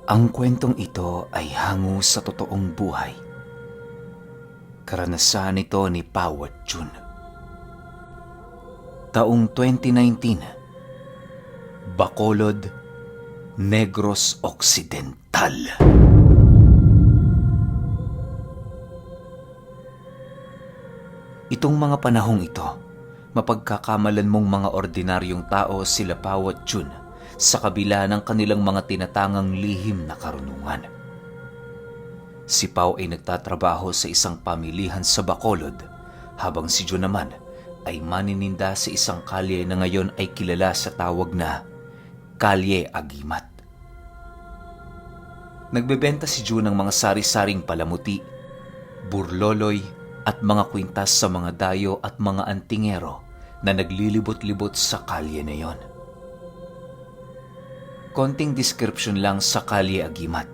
Ang kwentong ito ay hango sa totoong buhay. Karanasan ito ni Pao at Jun. Taong 2019, Bacolod, Negros Occidental. Itong mga panahong ito, mapagkakamalan mong mga ordinaryong tao sila Pao at Jun sa kabila ng kanilang mga tinatangang lihim na karunungan. Si Pao ay nagtatrabaho sa isang pamilihan sa Bacolod, habang si Jun naman ay manininda sa isang kalye na ngayon ay kilala sa tawag na Kalye Agimat. Nagbebenta si Jun ng mga sari-saring palamuti, burloloy at mga kwintas sa mga dayo at mga antingero na naglilibot-libot sa kalye na yon. Konting description lang sa Kalye Agimat.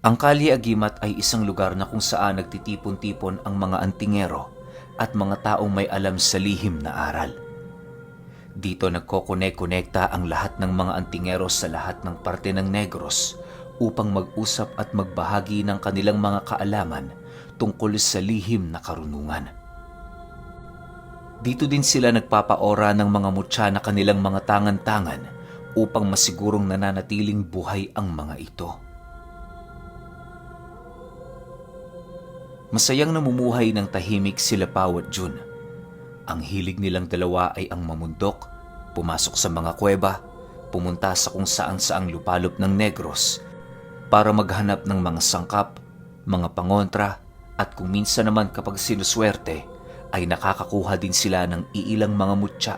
Ang Kalye Agimat ay isang lugar na kung saan nagtitipon-tipon ang mga antingero at mga taong may alam sa lihim na aral. Dito nagkokone-konekta ang lahat ng mga antingero sa lahat ng parte ng Negros upang mag-usap at magbahagi ng kanilang mga kaalaman tungkol sa lihim na karunungan. Dito din sila nagpapaora ng mga mutya na kanilang mga tangan-tangan upang masigurong nananatiling buhay ang mga ito. Masayang namumuhay ng tahimik sila Pao at Jun. Ang hilig nilang dalawa ay ang mamundok, pumasok sa mga kuweba, pumunta sa kung saan-saang lupalop ng Negros para maghanap ng mga sangkap, mga pangontra, at kung minsan naman kapag sinuswerte ay nakakakuha din sila ng iilang mga mutya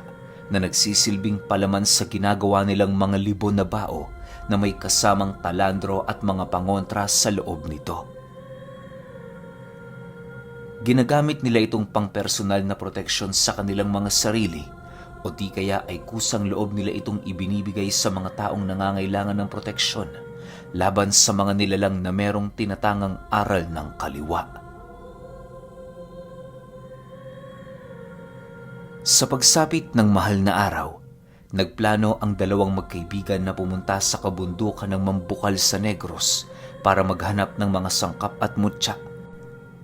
na nagsisilbing palaman sa ginagawa nilang mga libon na bao na may kasamang talandro at mga pangontra sa loob nito. Ginagamit nila itong pangpersonal na proteksyon sa kanilang mga sarili o di kaya ay kusang loob nila itong ibinibigay sa mga taong nangangailangan ng proteksyon laban sa mga nilalang na merong tinatangang aral ng kaliwa. Sa pagsapit ng mahal na araw, nagplano ang dalawang magkaibigan na pumunta sa kabundukan ng Mambukal sa Negros para maghanap ng mga sangkap at mutya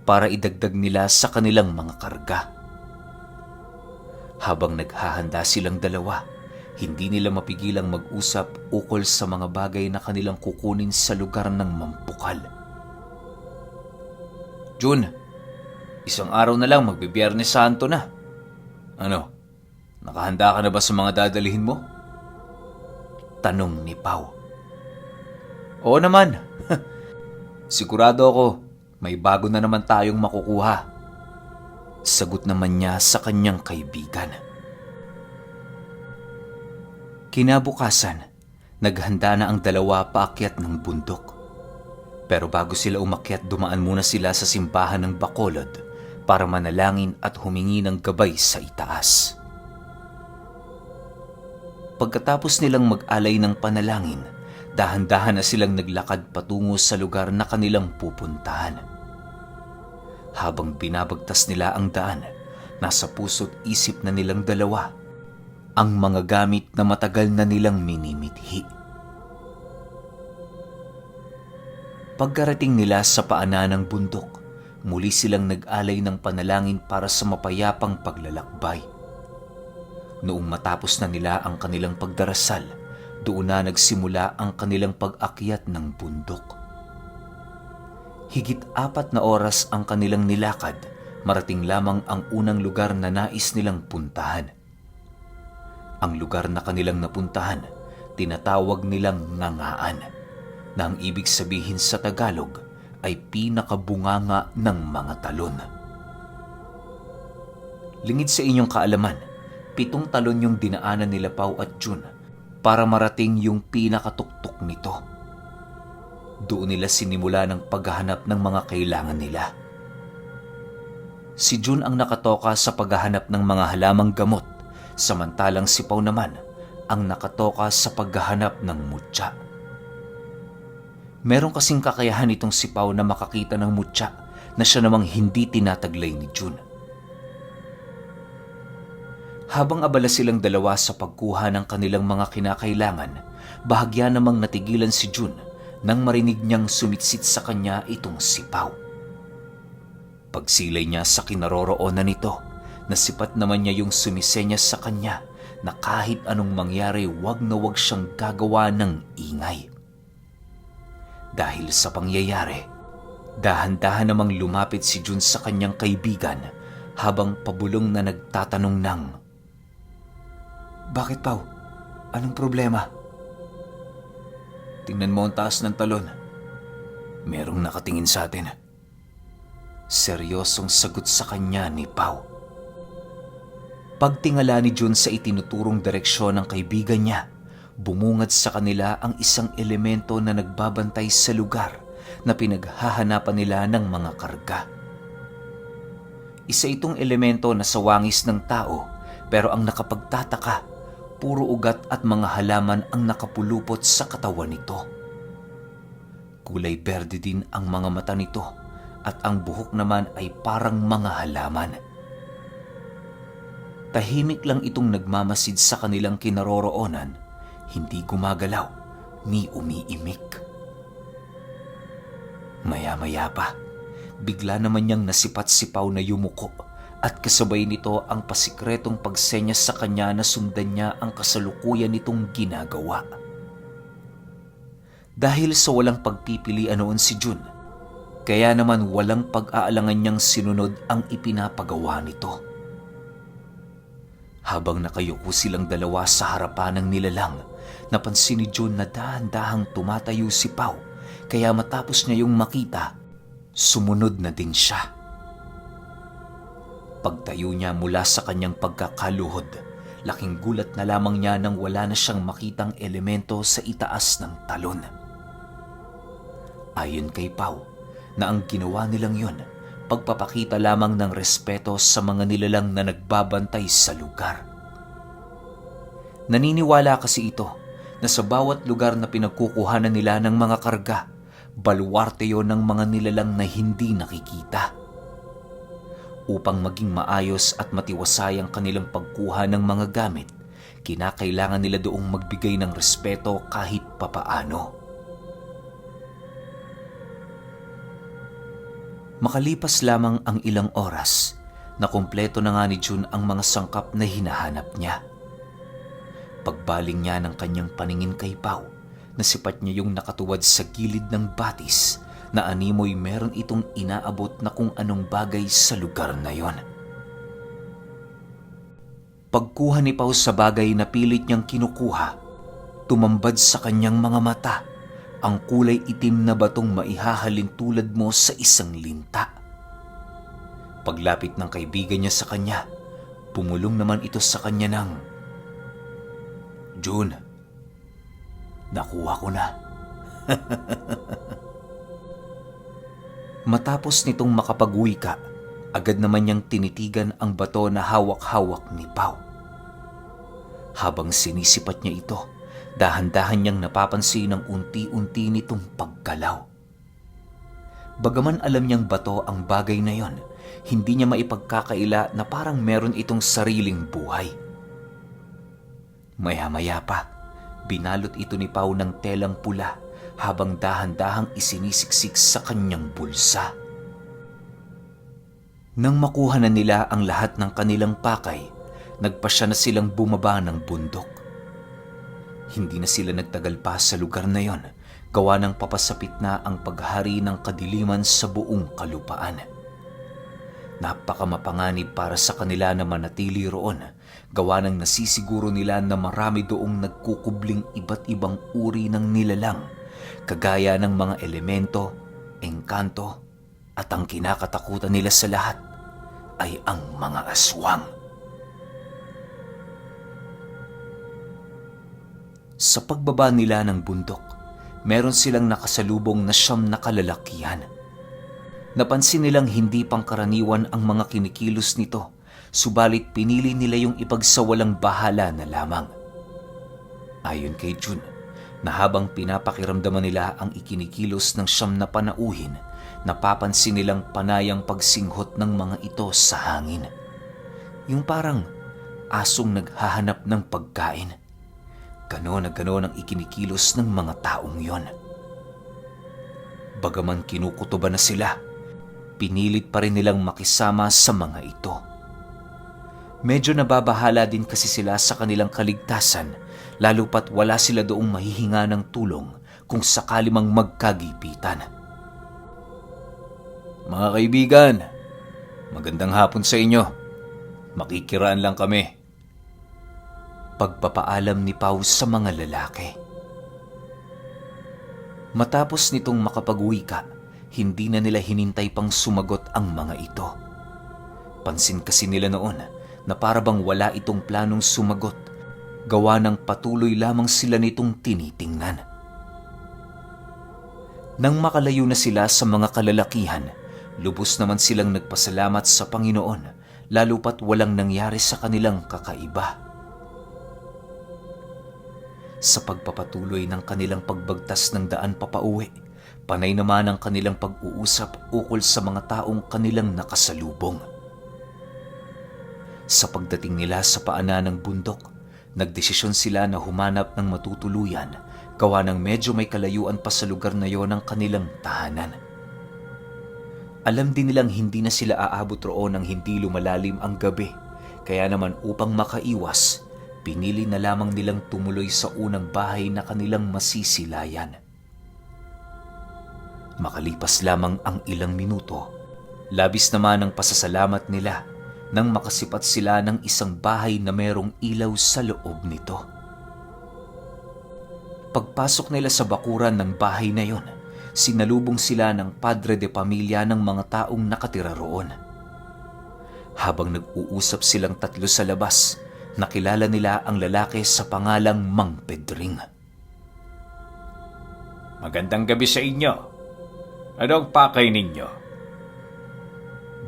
para idagdag nila sa kanilang mga karga. Habang naghahanda silang dalawa, hindi nila mapigilang mag-usap ukol sa mga bagay na kanilang kukunin sa lugar ng Mambukal. Jun, isang araw na lang magbe-Biyernes Santo na. Ano, nakahanda ka na ba sa mga dadalhin mo? Tanong ni Pao. Oo naman. Sigurado ako, may bago na naman tayong makukuha. Sagot naman niya sa kanyang kaibigan. Kinabukasan, naghanda na ang dalawa paakyat ng bundok. Pero bago sila umakyat, dumaan muna sila sa simbahan ng Bacolod para manalangin at humingi ng gabay sa itaas. Pagkatapos nilang mag-alay ng panalangin, dahan-dahan na silang naglakad patungo sa lugar na kanilang pupuntahan. Habang binabagtas nila ang daan, nasa puso't isip na nilang dalawa ang mga gamit na matagal na nilang minimithi. Pagkarating nila sa paanan ng bundok, muli silang nag-alay ng panalangin para sa mapayapang paglalakbay. Noong matapos na nila ang kanilang pagdarasal, doon na nagsimula ang kanilang pag-akyat ng bundok. Higit 4 na oras ang kanilang nilakad, marating lamang ang unang lugar na nais nilang puntahan. Ang lugar na kanilang napuntahan, tinatawag nilang Ngangaan, na ang ibig sabihin sa Tagalog ay pinakabunganga ng mga talon. Lingid sa inyong kaalaman, 7 talon yung dinaanan nila Pao at Jun para marating yung pinakatuktok nito. Doon nila sinimula ng paghahanap ng mga kailangan nila. Si Jun ang nakatoka sa paghahanap ng mga halamang gamot, samantalang si Pao naman ang nakatoka sa paghahanap ng mutya. Meron kasing kakayahan itong si Pao na makakita ng mutya na siya namang hindi tinataglay ni Jun. Habang abala silang dalawa sa pagkuha ng kanilang mga kinakailangan, bahagya namang natigilan si Jun nang marinig niyang sumitsit sa kanya itong si Pao. Pagsilay niya sa kinaroroonan nito, nasipat naman niya yung sumisenyas sa kanya na kahit anong mangyari wag na wag siyang gagawa ng ingay. Dahil sa pangyayari, dahan-dahan namang lumapit si Jun sa kanyang kaibigan habang pabulong na nagtatanong ng, "Bakit, Pao? Anong problema?" "Tingnan mo ang taas ng talon. Merong nakatingin sa atin." Seryosong sagot sa kanya ni Pao. Pagtingala ni Jun sa itinuturong direksyon ng kaibigan niya, bumungad sa kanila ang isang elemento na nagbabantay sa lugar na pinaghahanapan nila ng mga karga. Isa itong elemento na sawangis ng tao, pero ang nakapagtataka, puro ugat at mga halaman ang nakapulupot sa katawan nito. Kulay berde din ang mga mata nito at ang buhok naman ay parang mga halaman. Tahimik lang itong nagmamasid sa kanilang kinaroroonan, hindi gumagalaw ni umiimik. Maya-maya pa, bigla naman niyang nasipat-sipaw na yumuko at kasabay nito ang pasikretong pagsenyas sa kanya na sundan niya ang kasalukuyan nitong ginagawa. Dahil sa walang pagpipilian noon si Jun, kaya naman walang pag-aalangan niyang sinunod ang ipinapagawa nito. Habang nakayuko silang dalawa sa harapan ng nilalang, napansin ni Jun na dahan-dahang tumatayo si Pao, kaya matapos niya yung makita, sumunod na din siya. Pagtayo niya mula sa kanyang pagkakaluhod, laking gulat na lamang niya nang wala na siyang makitang elemento sa itaas ng talon. Ayon kay Pao, na ang ginawa nilang yun, pagpapakita lamang ng respeto sa mga nilalang na nagbabantay sa lugar. Naniniwala kasi ito na sa bawat lugar na pinagkukuhanan nila ng mga karga, baluwarte yon ng mga nilalang na hindi nakikita. Upang maging maayos at matiwasay ang kanilang pagkuha ng mga gamit, kinakailangan nila doong magbigay ng respeto kahit papaano. Makalipas lamang ang ilang oras, na kumpleto na nga ni Jun ang mga sangkap na hinahanap niya. Pagbaling niya ng kanyang paningin kay Pao, nasipat niya yung nakatuwad sa gilid ng batis na animoy meron itong inaabot na kung anong bagay sa lugar na yon. Pagkuha ni Pao sa bagay na pilit niyang kinukuha, tumambad sa kanyang mga mata ang kulay itim na batong maihahalin tulad mo sa isang linta. Paglapit ng kaibigan niya sa kanya, pumulong naman ito sa kanya ng, "Jun, nakuha ko na." Matapos nitong makapag-wika, agad naman niyang tinitigan ang bato na hawak-hawak ni Pao. Habang sinisipat niya ito, dahan-dahan niyang napapansin ang unti-unti nitong paggalaw. Bagaman alam niyang bato ang bagay na yon, hindi niya maipagkakaila na parang meron itong sariling buhay. Maya-maya pa, binalot ito ni Pao ng telang pula habang dahan-dahang isinisiksik sa kanyang bulsa. Nang makuha na nila ang lahat ng kanilang pakay, nagpasya na silang bumaba ng bundok. Hindi na sila nagtagal pa sa lugar na yon, gawa ng papasapit na ang paghari ng kadiliman sa buong kalupaan. Napakamapanganib para sa kanila na manatili roon, gawa ng nasisiguro nila na marami doong nagkukubling iba't ibang uri ng nilalang, kagaya ng mga elemento, engkanto, at ang kinakatakutan nila sa lahat ay ang mga aswang. Sa pagbaba nila ng bundok, meron silang nakasalubong na 9 na kalalakihan. Napansin nilang hindi pangkaraniwan ang mga kinikilos nito, subalit pinili nila yung ipagsawalang bahala na lamang. Ayon kay Jun, na habang pinapakiramdaman nila ang ikinikilos ng 9 na panauhin, napapansin nilang panayang pagsinghot ng mga ito sa hangin. Yung parang asong naghahanap ng pagkain. Ganon na ganon ang ikinikilos ng mga taong yon. Bagaman kinukutuban na sila, pinilit pa rin nilang makisama sa mga ito. Medyo nababahala din kasi sila sa kanilang kaligtasan, lalo pat wala sila doong mahihinga ng tulong kung sakali mang magkagipitan. Mga kaibigan, magandang hapon sa inyo. Makikiraan lang kami. Pagpapaalam ni Pau sa mga lalaki. Matapos nitong makapag-wika, hindi na nila hinintay pang sumagot ang mga ito. Pansin kasi nila noon na parabang wala itong planong sumagot, gawa ng patuloy lamang sila nitong tinitingnan. Nang makalayo na sila sa mga kalalakihan, lubos naman silang nagpasalamat sa Panginoon, lalo pat walang nangyari sa kanilang kakaiba. Sa pagpapatuloy ng kanilang pagbagtas ng daan papauwi, panay naman ang kanilang pag-uusap ukol sa mga taong kanilang nakasalubong. Sa pagdating nila sa paanan ng bundok, nagdesisyon sila na humanap ng matutuluyan, gawa ng medyo may kalayuan pa sa lugar na yon ang kanilang tahanan. Alam din nilang hindi na sila aabot roon ng hindi lumalalim ang gabi, kaya naman upang makaiwas, pinili na lamang nilang tumuloy sa unang bahay na kanilang masisilayan. Makalipas lamang ang ilang minuto, labis naman ang pasasalamat nila nang makasipat sila ng isang bahay na merong ilaw sa loob nito. Pagpasok nila sa bakuran ng bahay na yon, sinalubong sila ng padre de pamilya ng mga taong nakatira roon. Habang nag-uusap silang tatlo sa labas, nakilala nila ang lalaki sa pangalang Mang Pedring. Magandang gabi sa inyo. Ano ang pakay ninyo?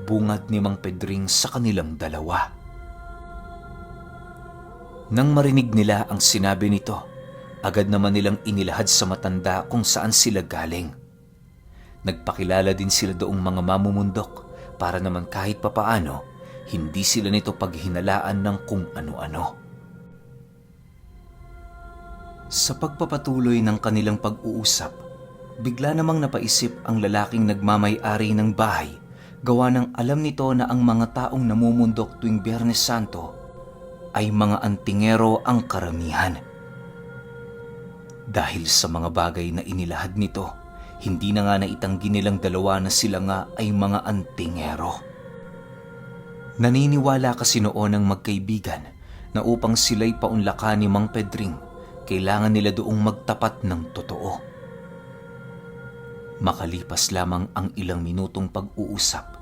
Bungad ni Mang Pedring sa kanilang dalawa. Nang marinig nila ang sinabi nito, agad naman nilang inilahad sa matanda kung saan sila galing. Nagpakilala din sila doong mga mamumundok para naman kahit papaano, hindi sila nito paghinalaan ng kung ano-ano. Sa pagpapatuloy ng kanilang pag-uusap, bigla namang napaisip ang lalaking nagmamay-ari ng bahay, gawa ng alam nito na ang mga taong namumundok tuwing Biyernes Santo ay mga antingero ang karamihan. Dahil sa mga bagay na inilahad nito, hindi na nga naitanggi nilang dalawa na sila nga ay mga antingero. Naniniwala kasi noon ang magkaibigan na upang sila'y paunlakan ni Mang Pedring, kailangan nila doong magtapat ng totoo. Makalipas lamang ang ilang minutong pag-uusap,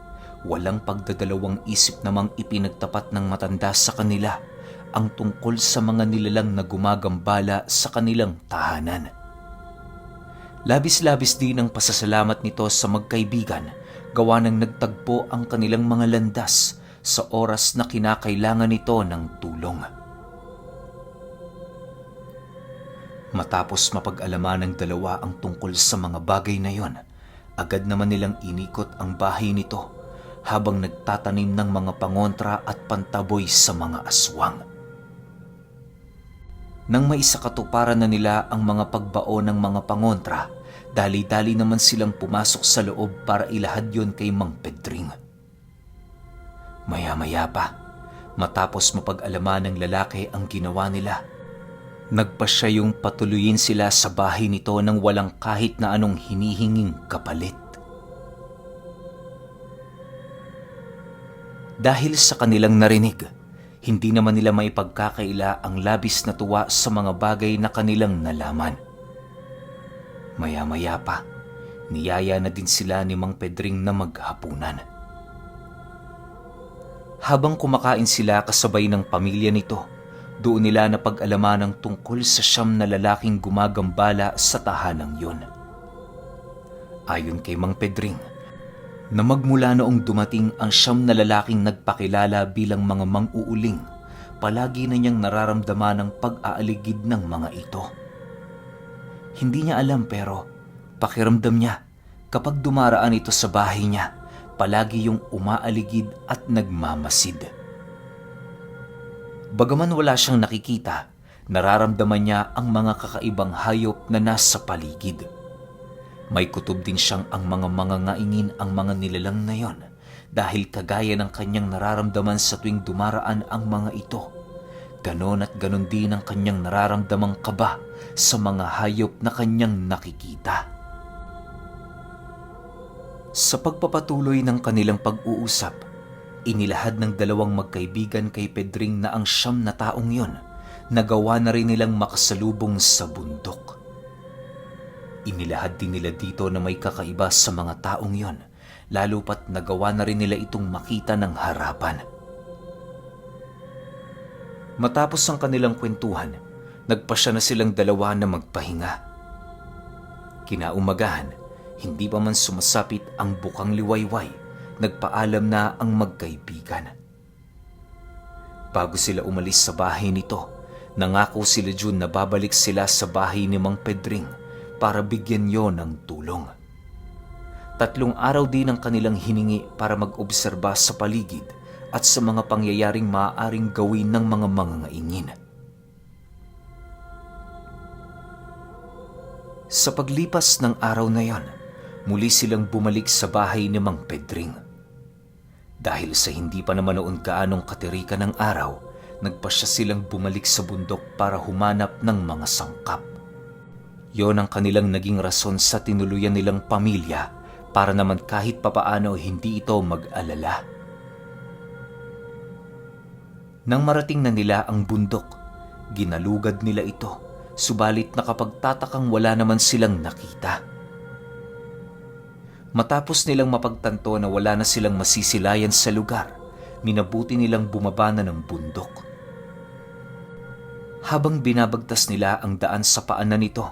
walang pagdadalawang isip namang ipinagtapat ng matanda sa kanila ang tungkol sa mga nilalang na gumagambala sa kanilang tahanan. Labis-labis din ang pasasalamat nito sa magkaibigan, gawa ng nagtagpo ang kanilang mga landas sa oras na kinakailangan nito ng tulong. Matapos mapag-alaman ng dalawa ang tungkol sa mga bagay na yon, agad naman nilang inikot ang bahay nito habang nagtatanim ng mga pangontra at pantaboy sa mga aswang. Nang maisakatuparan na nila ang mga pagbao ng mga pangontra, dali-dali naman silang pumasok sa loob para ilahad yon kay Mang Pedring. Maya-maya pa, matapos mapag-alaman ng lalaki ang ginawa nila, nagpasya yung patuluyin sila sa bahay nito nang walang kahit na anong hinihinging kapalit. Dahil sa kanilang narinig, hindi naman nila maipagkakaila ang labis na tuwa sa mga bagay na kanilang nalaman. Maya-maya pa, niyaya na din sila ni Mang Pedring na maghapunan. Habang kumakain sila kasabay ng pamilya nito, doon nila napag-alaman ang tungkol sa 9 na lalaking gumagambala sa tahanang yun. Ayon kay Mang Pedring, na magmula noong dumating ang 9 na lalaking nagpakilala bilang mga mang-uuling, palagi na niyang nararamdaman ang pag-aaligid ng mga ito. Hindi niya alam pero pakiramdam niya kapag dumaraan ito sa bahay niya, palagi yung umaaligid at nagmamasid. Bagaman wala siyang nakikita, Nararamdaman niya ang mga kakaibang hayop na nasa paligid. May kutob din siyang ang mga mangangaingin ang mga nilalang na yon dahil kagaya ng kanyang nararamdaman sa tuwing dumaraan ang mga ito. Ganon at ganon din ang kanyang nararamdamang kaba sa mga hayop na kanyang nakikita. Sa pagpapatuloy ng kanilang pag-uusap, inilahad ng dalawang magkaibigan kay Pedring na ang 9 na taong yon nagawa na rin nilang makasalubong sa bundok. Inilahad din nila dito na may kakaiba sa mga taong yon, lalo pat nagawa na rin nila itong makita ng harapan. Matapos ang kanilang kwentuhan, nagpasya na silang dalawa na magpahinga. Kinaumagahan, hindi pa man sumasapit ang bukang liwayway, nagpaalam na ang magkaibigan. Bago sila umalis sa bahay nito, nangako sila June na babalik sila sa bahay ni Mang Pedring para bigyan yon ng tulong. 3 araw din ang kanilang hiningi para mag-obserba sa paligid at sa mga pangyayaring maaaring gawin ng mga mangangaingin. Sa paglipas ng araw na yon, muli silang bumalik sa bahay ni Mang Pedring. Dahil sa hindi pa naman noon gaanong katirikan ng araw, nagpasya silang bumalik sa bundok para humanap ng mga sangkap. Yon ang kanilang naging rason sa tinuluyan nilang pamilya para naman kahit papaano hindi ito mag-alala. Nang marating na nila ang bundok, ginalugad nila ito, subalit nakapagtatakang wala naman silang nakita. Matapos nilang mapagtanto na wala na silang masisilayan sa lugar, minabuti nilang bumaba na ng bundok. Habang binabagtas nila ang daan sa paanan nito,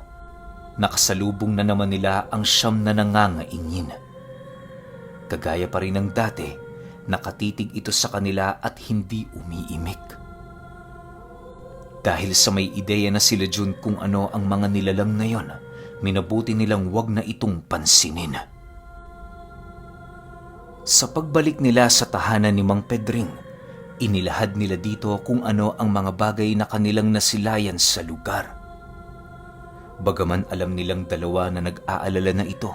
nakasalubong na naman nila ang 9 na nangangaingin. Kagaya pa rin ng dati, nakatitig ito sa kanila at hindi umiimik. Dahil sa may ideya na sila June kung ano ang mga nilalang na yon, minabuti nilang wag na itong pansinin. Sa pagbalik nila sa tahanan ni Mang Pedring, inilahad nila dito kung ano ang mga bagay na kanilang nasilayan sa lugar. Bagaman alam nilang dalawa na nag-aalala na ito,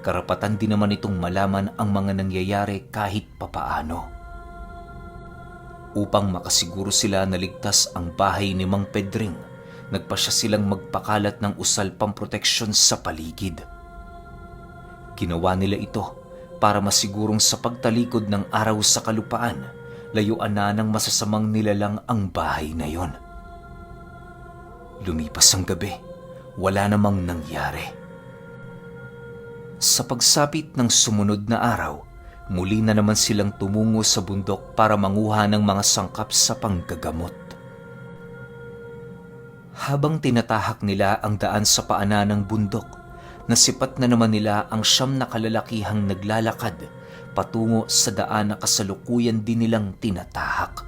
karapatan din naman itong malaman ang mga nangyayari kahit papaano. Upang makasiguro sila na ligtas ang bahay ni Mang Pedring, nagpasya silang magpakalat ng usal pamproteksyon sa paligid. Ginawa nila ito para masigurong sa pagtalikod ng araw sa kalupaan, layuan na ng masasamang nilalang ang bahay na yon. Lumipas ang gabi, wala namang nangyari. Sa pagsapit ng sumunod na araw, muli na naman silang tumungo sa bundok para manguha ng mga sangkap sa panggagamot. Habang tinatahak nila ang daan sa paanan ng bundok, nasipat na naman nila ang 9 na kalalakihang naglalakad patungo sa daan na kasalukuyan din nilang tinatahak.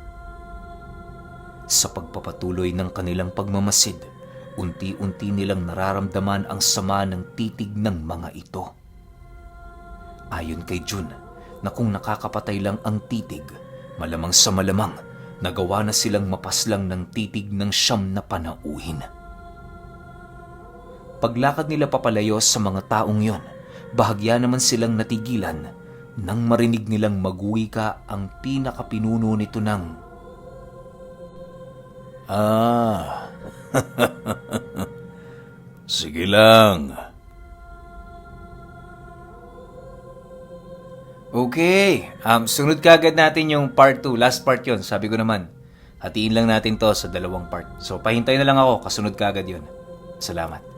Sa pagpapatuloy ng kanilang pagmamasid, unti-unti nilang nararamdaman ang sama ng titig ng mga ito. Ayon kay June, na kung nakakapatay lang ang titig, malamang sa malamang, nagawa na silang mapaslang ng titig ng 9 na panauhin. Paglakad nila papalayo sa mga taong yon, bahagya naman silang natigilan nang marinig nilang magwika ang pinakapinuno nito ng, Sige lang. Okay, sunod kagad natin yung part 2. Last part yon, sabi ko naman. Hatiin lang natin to sa 2 part. So, pahintay na lang ako, kasunod kagad yon. Salamat.